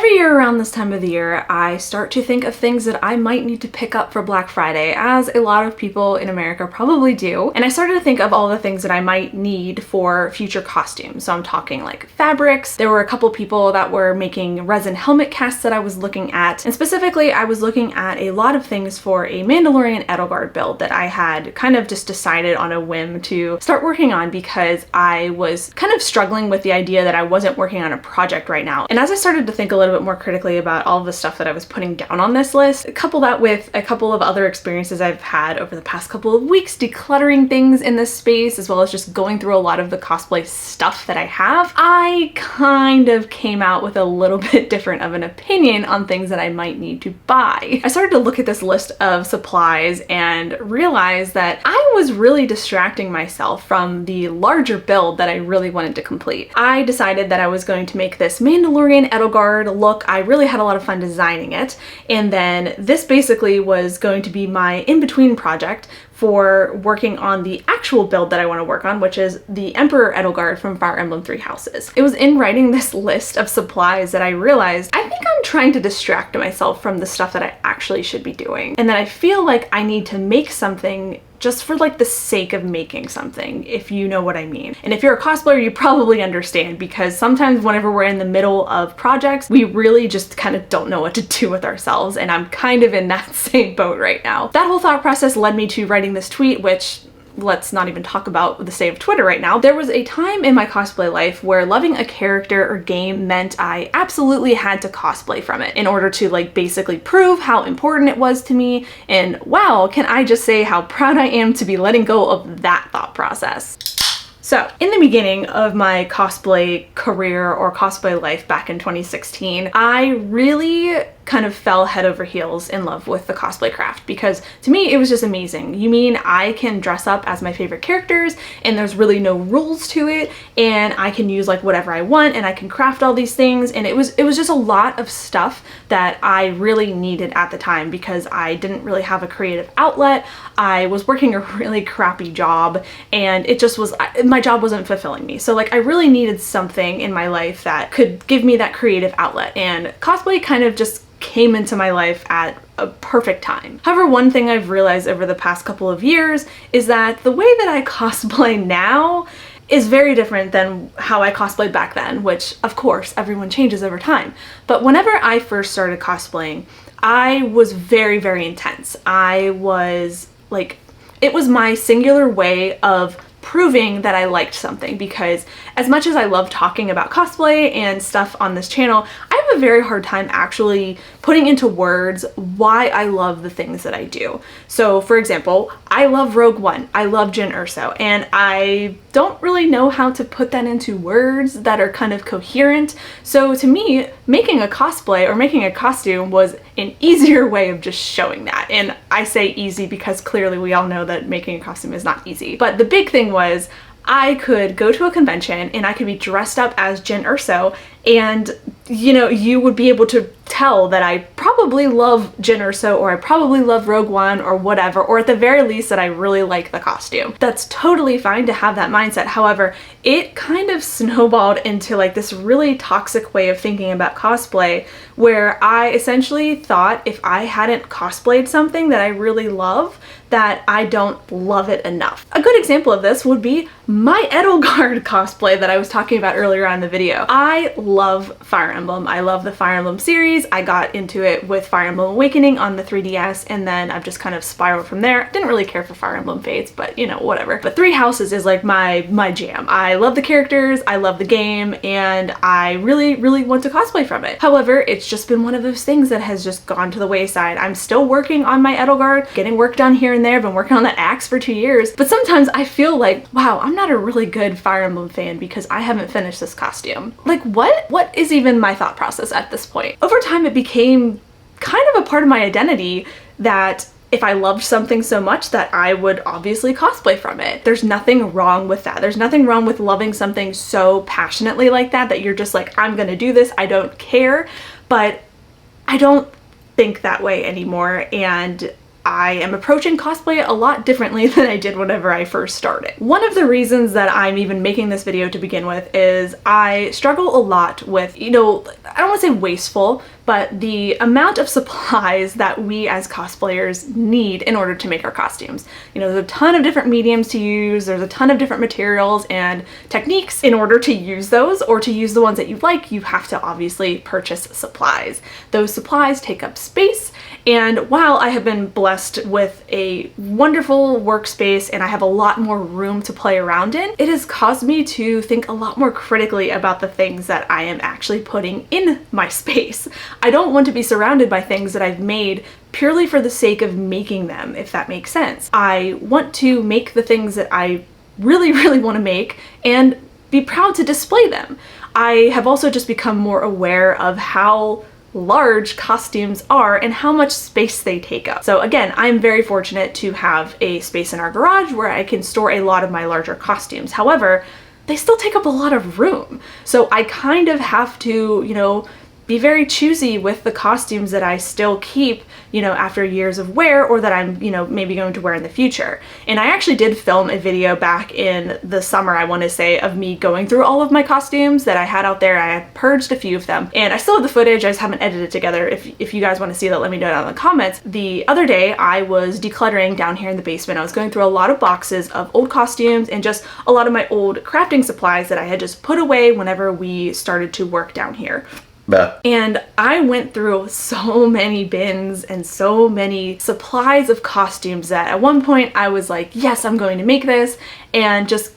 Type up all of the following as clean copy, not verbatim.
Every year around this time of the year, I start to think of things that I might need to pick up for Black Friday, as a lot of people in America probably do. And I started to think of all the things that I might need for future costumes. So I'm talking like fabrics. There were a couple people that were making resin helmet casts that I was looking at. And specifically, I was looking at a lot of things for a Mandalorian Edelgard build that I had kind of just decided on a whim to start working on because I was kind of struggling with the idea that I wasn't working on a project right now. And as I started to think a little bit more critically about all of the stuff that I was putting down on this list, couple that with a couple of other experiences I've had over the past couple of weeks decluttering things in this space, as well as just going through a lot of the cosplay stuff that I have, I kind of came out with a little bit different of an opinion on things that I might need to buy. I started to look at this list of supplies and realized that I was really distracting myself from the larger build that I really wanted to complete. I decided that I was going to make this Mandalorian Edelgard look. I really had a lot of fun designing it, and then this basically was going to be my in-between project for working on the actual build that I want to work on, which is the Emperor Edelgard from Fire Emblem Three Houses. It was in writing this list of supplies that I realized I think I'm trying to distract myself from the stuff that I actually should be doing, and that I feel like I need to make something just for like the sake of making something, if you know what I mean. And if you're a cosplayer, you probably understand, because sometimes whenever we're in the middle of projects, we really just kind of don't know what to do with ourselves, and I'm kind of in that same boat right now. That whole thought process led me to writing this tweet, which, let's not even talk about the state of Twitter right now. There was a time in my cosplay life where loving a character or game meant I absolutely had to cosplay from it in order to like basically prove how important it was to me. And wow, can I just say how proud I am to be letting go of that thought process. So, in the beginning of my cosplay career or cosplay life back in 2016, I really kind of fell head over heels in love with the cosplay craft, because to me it was just amazing. You mean I can dress up as my favorite characters and there's really no rules to it, and I can use like whatever I want, and I can craft all these things, and it was just a lot of stuff that I really needed at the time because I didn't really have a creative outlet. I was working a really crappy job, and it just was, my job wasn't fulfilling me. So like I really needed something in my life that could give me that creative outlet, and cosplay kind of just came into my life at a perfect time. However, one thing I've realized over the past couple of years is that the way that I cosplay now is very different than how I cosplayed back then, which of course everyone changes over time. But whenever I first started cosplaying, I was very, very intense. I was like, it was my singular way of proving that I liked something, because as much as I love talking about cosplay and stuff on this channel, I have a very hard time actually putting into words why I love the things that I do. So for example, I love Rogue One, I love Jyn Erso, and I don't really know how to put that into words that are kind of coherent. So to me, making a cosplay or making a costume was an easier way of just showing that. And I say easy because clearly we all know that making a costume is not easy. But the big thing was I could go to a convention and I could be dressed up as Jyn Erso, and you know, you would be able to tell that I probably love Jyn Erso, or I probably love Rogue One, or whatever, or at the very least that I really like the costume. That's totally fine to have that mindset. However, it kind of snowballed into like this really toxic way of thinking about cosplay, where I essentially thought if I hadn't cosplayed something that I really love, that I don't love it enough. A good example of this would be my Edelgard cosplay that I was talking about earlier on in the video. I love Fire Emblem. I love the Fire Emblem series. I got into it with Fire Emblem Awakening on the 3DS, and then I've just kind of spiraled from there. Didn't really care for Fire Emblem Fates, but you know, whatever. But Three Houses is like my jam. I love the characters, I love the game, and I really, really want to cosplay from it. However, it's just been one of those things that has just gone to the wayside. I'm still working on my Edelgard, getting work done here and there. I've been working on that axe for 2 years, but sometimes I feel like, wow, I'm not a really good Fire Emblem fan because I haven't finished this costume. Like what is even my thought process at this point? Over time, it became kind of a part of my identity that if I loved something so much that I would obviously cosplay from it. There's nothing wrong with that. There's nothing wrong with loving something so passionately like that, that you're just like, I'm gonna do this, I don't care. But I don't think that way anymore, and I am approaching cosplay a lot differently than I did whenever I first started. One of the reasons that I'm even making this video to begin with is I struggle a lot with, I don't want to say wasteful, but the amount of supplies that we as cosplayers need in order to make our costumes. There's a ton of different mediums to use, there's a ton of different materials and techniques. In order to use those, or to use the ones that you like, you have to obviously purchase supplies. Those supplies take up space, and while I have been blessed with a wonderful workspace and I have a lot more room to play around in, it has caused me to think a lot more critically about the things that I am actually putting in my space. I don't want to be surrounded by things that I've made purely for the sake of making them, if that makes sense. I want to make the things that I really, really want to make and be proud to display them. I have also just become more aware of how large costumes are and how much space they take up. So again, I'm very fortunate to have a space in our garage where I can store a lot of my larger costumes. However, they still take up a lot of room. So I kind of have to, be very choosy with the costumes that I still keep, after years of wear, or that I'm, maybe going to wear in the future. And I actually did film a video back in the summer, I want to say, of me going through all of my costumes that I had out there. I had purged a few of them, and I still have the footage, I just haven't edited it together. If you guys want to see that, let me know down in the comments. The other day, I was decluttering down here in the basement. I was going through a lot of boxes of old costumes and just a lot of my old crafting supplies that I had just put away whenever we started to work down here. And I went through so many bins and so many supplies of costumes that at one point I was like, yes, I'm going to make this, and just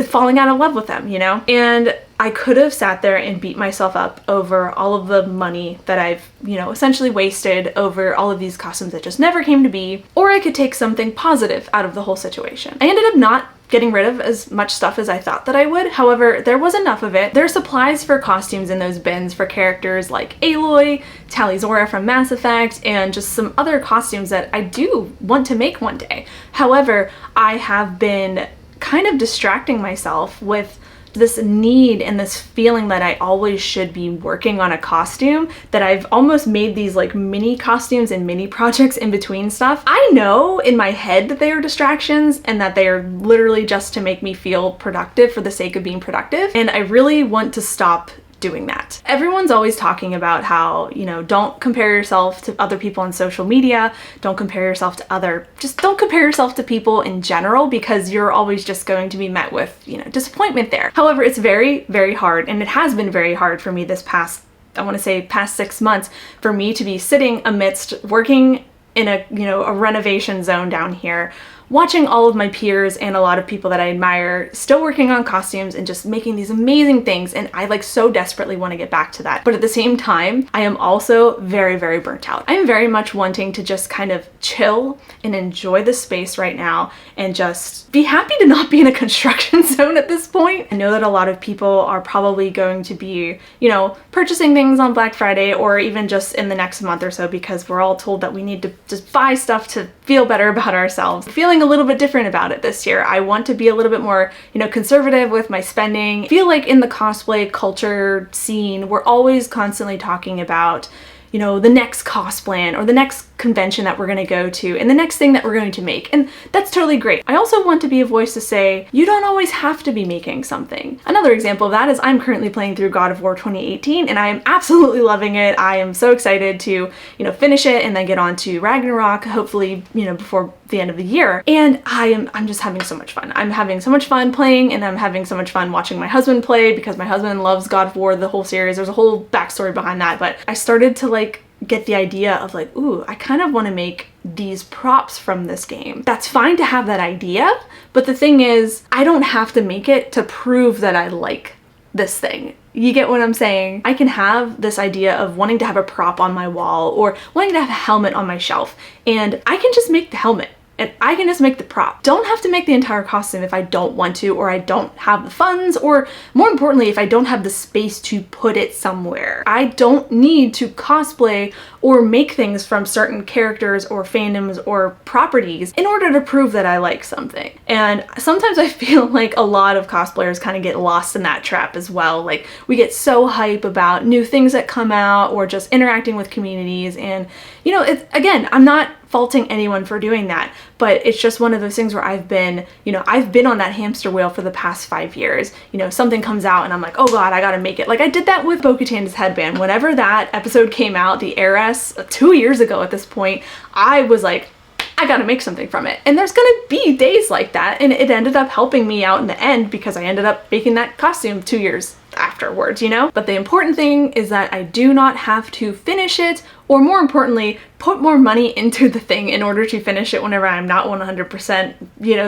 falling out of love with them, And I could have sat there and beat myself up over all of the money that I've, essentially wasted over all of these costumes that just never came to be, or I could take something positive out of the whole situation. I ended up not getting rid of as much stuff as I thought that I would. However, there was enough of it. There are supplies for costumes in those bins for characters like Aloy, Tali'Zorah from Mass Effect, and just some other costumes that I do want to make one day. However, I have been kind of distracting myself with this need and this feeling that I always should be working on a costume, that I've almost made these like mini costumes and mini projects in between stuff. I know in my head that they are distractions and that they are literally just to make me feel productive for the sake of being productive, and I really want to stop doing that. Everyone's always talking about how, don't compare yourself to other people on social media, don't compare yourself to just don't compare yourself to people in general, because you're always just going to be met with, disappointment there. However, it's very, very hard, and it has been very hard for me this past 6 months, for me to be sitting amidst working in a renovation zone down here, watching all of my peers and a lot of people that I admire still working on costumes and just making these amazing things, and I so desperately want to get back to that. But at the same time, I am also very, very burnt out. I'm very much wanting to just kind of chill and enjoy the space right now and just be happy to not be in a construction zone at this point. I know that a lot of people are probably going to be, purchasing things on Black Friday or even just in the next month or so, because we're all told that we need to just buy stuff to feel better about ourselves. Feeling a little bit different about it this year. I want to be a little bit more, conservative with my spending. I feel like in the cosplay culture scene, we're always constantly talking about, the next cosplay or the next convention that we're going to go to and the next thing that we're going to make. And that's totally great. I also want to be a voice to say, you don't always have to be making something. Another example of that is I'm currently playing through God of War 2018 and I am absolutely loving it. I am so excited to, finish it and then get on to Ragnarok, hopefully, before the end of the year. And I'm just having so much fun. I'm having so much fun playing, and I'm having so much fun watching my husband play, because my husband loves God of War, the whole series. There's a whole backstory behind that, but I started to get the idea of ooh, I kind of want to make these props from this game. That's fine to have that idea, but the thing is, I don't have to make it to prove that I like this thing. You get what I'm saying? I can have this idea of wanting to have a prop on my wall or wanting to have a helmet on my shelf, and I can just make the helmet. And I can just make the prop. Don't have to make the entire costume if I don't want to, or I don't have the funds, or more importantly, if I don't have the space to put it somewhere. I don't need to cosplay or make things from certain characters or fandoms or properties in order to prove that I like something. And sometimes I feel like a lot of cosplayers kind of get lost in that trap as well. We get so hype about new things that come out or just interacting with communities, and again, I'm not faulting anyone for doing that, but it's just one of those things where I've been on that hamster wheel for the past 5 years. Something comes out and I'm like, oh God, I gotta make it. Like I did that with Bo-Katan's headband. Whenever that episode came out, the Heiress, 2 years ago at this point, I was like, I gotta make something from it. And there's gonna be days like that, and it ended up helping me out in the end because I ended up making that costume 2 years afterwards, But the important thing is that I do not have to finish it, or more importantly, put more money into the thing in order to finish it whenever I'm not 100%,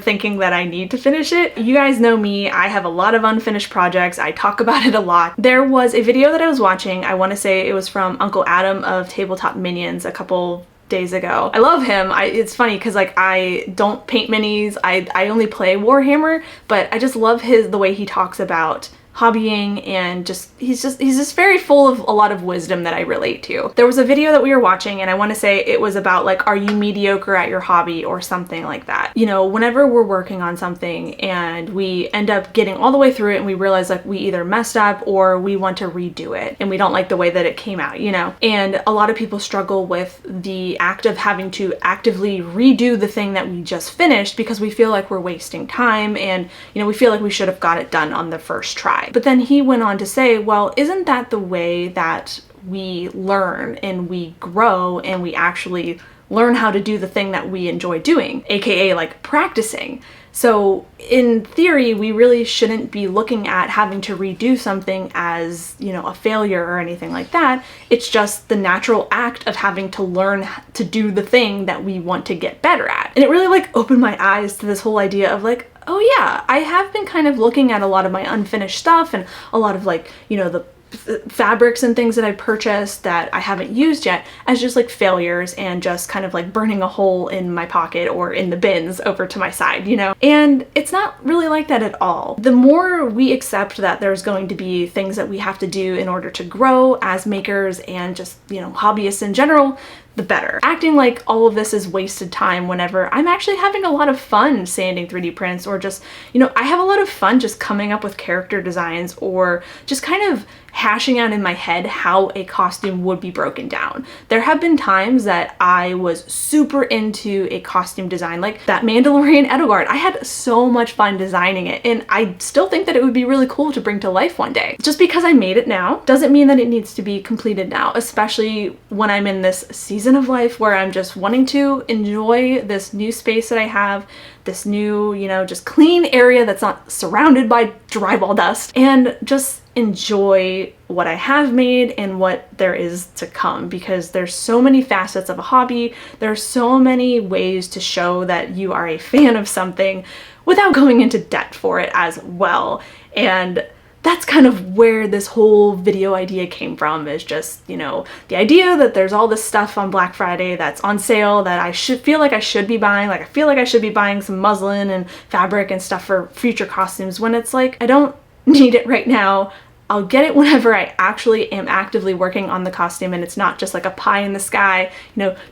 thinking that I need to finish it. You guys know me, I have a lot of unfinished projects. I talk about it a lot. There was a video that I was watching, I wanna say it was from Uncle Adam of Tabletop Minions a couple days ago. I love him. It's funny because like I don't paint minis, I only play Warhammer, but I just love the way he talks about hobbying, and he's just very full of a lot of wisdom that I relate to. There was a video that we were watching, and I want to say it was about like, are you mediocre at your hobby or something like that. Whenever we're working on something and we end up getting all the way through it and we realize like we either messed up or we want to redo it and we don't like the way that it came out, And a lot of people struggle with the act of having to actively redo the thing that we just finished because we feel like we're wasting time, and we feel like we should have got it done on the first try. But then he went on to say, well, isn't that the way that we learn and we grow and we actually learn how to do the thing that we enjoy doing, aka like practicing? So in theory, we really shouldn't be looking at having to redo something as, a failure or anything like that. It's just the natural act of having to learn to do the thing that we want to get better at. And it really like opened my eyes to this whole idea of like, oh yeah, I have been kind of looking at a lot of my unfinished stuff and a lot of like, the fabrics and things that I purchased that I haven't used yet as just like failures and just kind of like burning a hole in my pocket or in the bins over to my side, And it's not really like that at all. The more we accept that there's going to be things that we have to do in order to grow as makers and just, hobbyists in general, the better. Acting like all of this is wasted time whenever I'm actually having a lot of fun sanding 3D prints, or just, I have a lot of fun just coming up with character designs or just kind of hashing out in my head how a costume would be broken down. There have been times that I was super into a costume design, like that Mandalorian Edelgard. I had so much fun designing it, and I still think that it would be really cool to bring to life one day. Just because I made it now doesn't mean that it needs to be completed now, especially when I'm in this season of life where I'm just wanting to enjoy this new space that I have, this new, just clean area that's not surrounded by drywall dust, and just enjoy what I have made and what there is to come, because there's so many facets of a hobby. There's so many ways to show that you are a fan of something without going into debt for it as well. And that's kind of where this whole video idea came from, is just, the idea that there's all this stuff on Black Friday that's on sale that I feel like I should be buying. Like I feel like I should be buying some muslin and fabric and stuff for future costumes, when it's like, I don't need it right now. I'll get it whenever I actually am actively working on the costume and it's not just like a pie in the sky,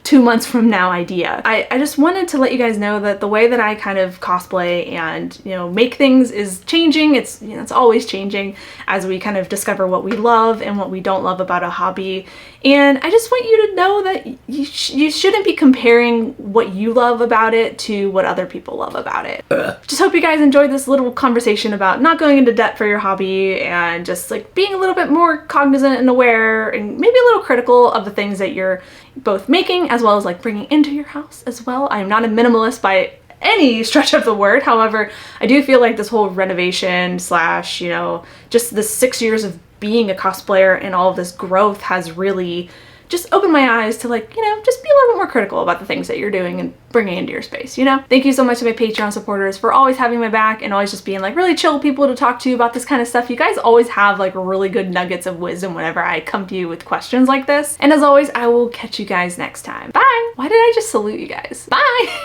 2 months from now idea. I just wanted to let you guys know that the way that I kind of cosplay and, make things is changing. It's, it's always changing as we kind of discover what we love and what we don't love about a hobby. And I just want you to know that you shouldn't be comparing what you love about it to what other people love about it. Just hope you guys enjoyed this little conversation about not going into debt for your hobby and just like being a little bit more cognizant and aware and maybe a little critical of the things that you're both making as well as like bringing into your house as well. I'm not a minimalist by any stretch of the word. However, I do feel like this whole renovation slash, just the 6 years of being a cosplayer and all of this growth has really just opened my eyes to like, just be a little bit more critical about the things that you're doing and bringing into your space, Thank you so much to my Patreon supporters for always having my back and always just being like really chill people to talk to about this kind of stuff. You guys always have like really good nuggets of wisdom whenever I come to you with questions like this. And as always, I will catch you guys next time. Bye! Why did I just salute you guys? Bye!